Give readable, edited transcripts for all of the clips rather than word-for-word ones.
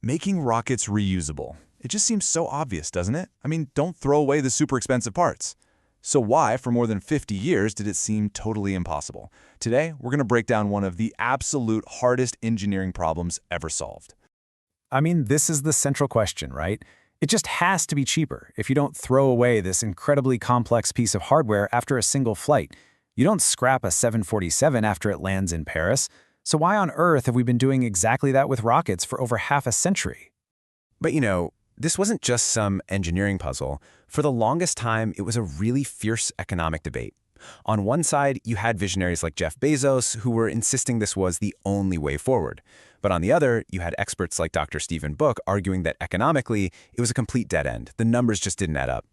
Making rockets reusable. It just seems so obvious, doesn't it? I mean, don't throw away the super expensive parts. So why, for more than 50 years, did it seem totally impossible? Today, we're going to break down one of the absolute hardest engineering problems ever solved. I mean, this is the central question, right? It just has to be cheaper if you don't throw away this incredibly complex piece of hardware after a single flight. You don't scrap a 747 after it lands in Paris. So why on earth have we been doing exactly that with rockets for over half a century? But this wasn't just some engineering puzzle. For the longest time, it was a really fierce economic debate. On one side, you had visionaries like Jeff Bezos who were insisting this was the only way forward. But on the other, you had experts like Dr. Stephen Book arguing that economically, it was a complete dead end. The numbers just didn't add up.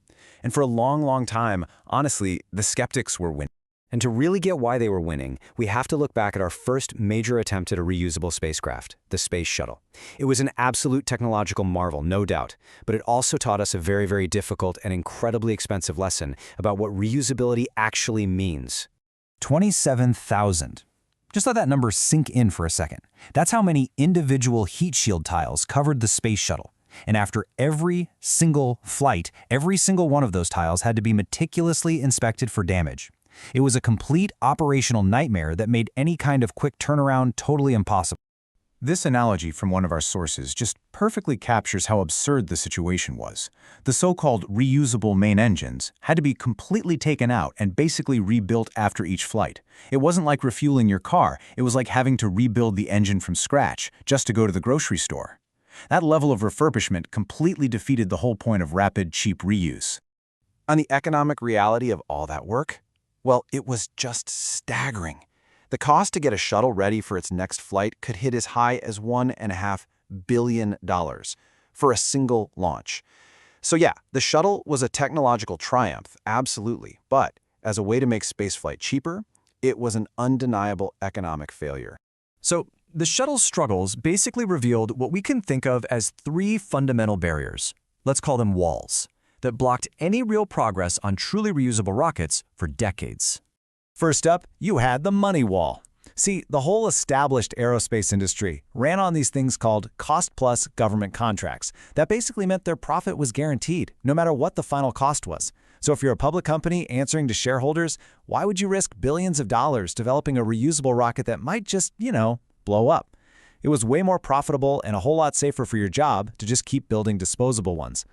And for a long, long time, honestly, the skeptics were winning. And to really get why they were winning, we have to look back at our first major attempt at a reusable spacecraft, the Space Shuttle. It was an absolute technological marvel, no doubt, but it also taught us a very, very difficult and incredibly expensive lesson about what reusability actually means. 27,000. Just let that number sink in for a second. That's how many individual heat shield tiles covered the Space Shuttle. And after every single flight, every single one of those tiles had to be meticulously inspected for damage. It was a complete operational nightmare that made any kind of quick turnaround totally impossible. This analogy from one of our sources just perfectly captures how absurd the situation was. The so-called reusable main engines had to be completely taken out and basically rebuilt after each flight. It wasn't like refueling your car, it was like having to rebuild the engine from scratch just to go to the grocery store. That level of refurbishment completely defeated the whole point of rapid, cheap reuse. On the economic reality of all that work, well, it was just staggering. The cost to get a shuttle ready for its next flight could hit as high as $1.5 billion for a single launch. So yeah, the shuttle was a technological triumph, absolutely. But as a way to make spaceflight cheaper, it was an undeniable economic failure. So the shuttle's struggles basically revealed what we can think of as three fundamental barriers. Let's call them walls, that blocked any real progress on truly reusable rockets for decades. First up, you had the money wall. See, the whole established aerospace industry ran on these things called cost-plus government contracts. That basically meant their profit was guaranteed, no matter what the final cost was. So if you're a public company answering to shareholders, why would you risk billions of dollars developing a reusable rocket that might just, blow up? It was way more profitable and a whole lot safer for your job to just keep building disposable ones.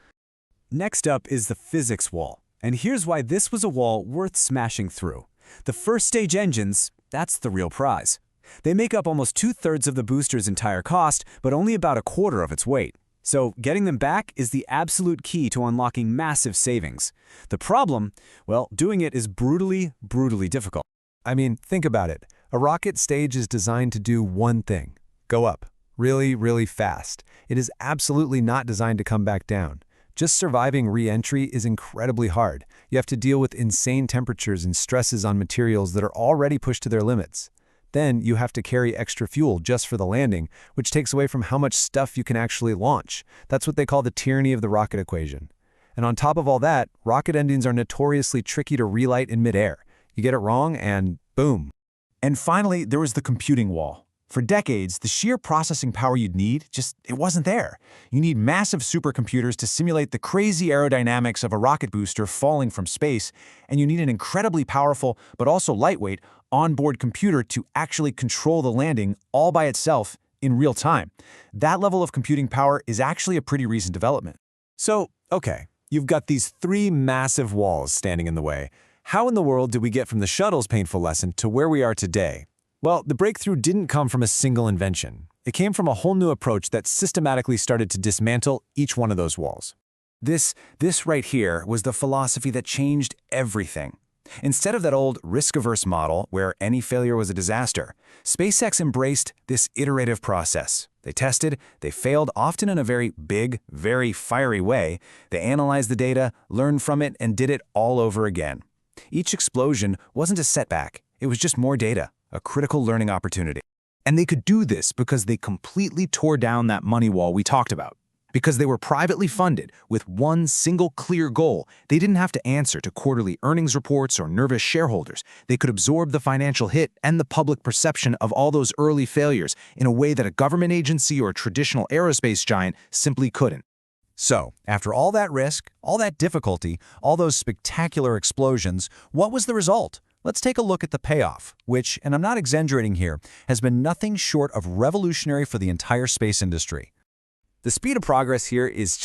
Next up is the physics wall. And here's why this was a wall worth smashing through. The first-stage engines, that's the real prize. They make up almost 2/3 of the booster's entire cost, but only about 1/4 of its weight. So getting them back is the absolute key to unlocking massive savings. The problem, well, doing it is brutally, brutally difficult. I mean, think about it. A rocket stage is designed to do one thing: go up really, really fast. It is absolutely not designed to come back down. Just surviving re-entry is incredibly hard. You have to deal with insane temperatures and stresses on materials that are already pushed to their limits. Then you have to carry extra fuel just for the landing, which takes away from how much stuff you can actually launch. That's what they call the tyranny of the rocket equation. And on top of all that, rocket engines are notoriously tricky to relight in midair. You get it wrong and boom. And finally, there was the computing wall. For decades, the sheer processing power you'd need it wasn't there. You need massive supercomputers to simulate the crazy aerodynamics of a rocket booster falling from space, and you need an incredibly powerful, but also lightweight, onboard computer to actually control the landing all by itself in real time. That level of computing power is actually a pretty recent development. So, okay, you've got these three massive walls standing in the way. How in the world did we get from the shuttle's painful lesson to where we are today? Well, the breakthrough didn't come from a single invention. It came from a whole new approach that systematically started to dismantle each one of those walls. This right here was the philosophy that changed everything. Instead of that old risk-averse model where any failure was a disaster, SpaceX embraced this iterative process. They tested, they failed, often in a very big, very fiery way. They analyzed the data, learned from it, and did it all over again. Each explosion wasn't a setback, it was just more data. A critical learning opportunity. And they could do this because they completely tore down that money wall we talked about. Because they were privately funded with one single clear goal, they didn't have to answer to quarterly earnings reports or nervous shareholders. They could absorb the financial hit and the public perception of all those early failures in a way that a government agency or a traditional aerospace giant simply couldn't. So, after all that risk, all that difficulty, all those spectacular explosions, what was the result? Let's take a look at the payoff, which, and I'm not exaggerating here, has been nothing short of revolutionary for the entire space industry. The speed of progress here is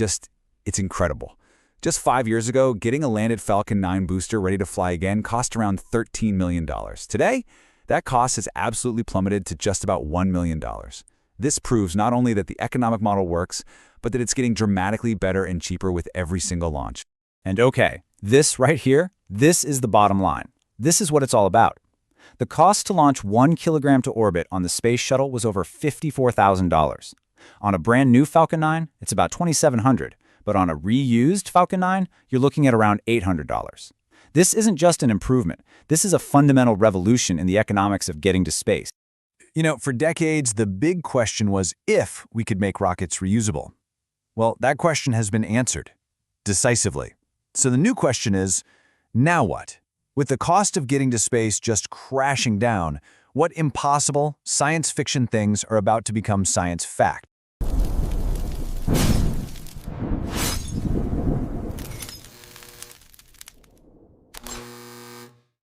it's incredible. Just 5 years ago, getting a landed Falcon 9 booster ready to fly again cost around $13 million. Today, that cost has absolutely plummeted to just about $1 million. This proves not only that the economic model works, but that it's getting dramatically better and cheaper with every single launch. And okay, this right here, this is the bottom line. This is what it's all about. The cost to launch 1 kilogram to orbit on the space shuttle was over $54,000. On a brand new Falcon 9, it's about $2,700, but on a reused Falcon 9, you're looking at around $800. This isn't just an improvement. This is a fundamental revolution in the economics of getting to space. You know, for decades, the big question was if we could make rockets reusable. Well, that question has been answered decisively. So the new question is, now what? With the cost of getting to space just crashing down, what impossible science fiction things are about to become science fact?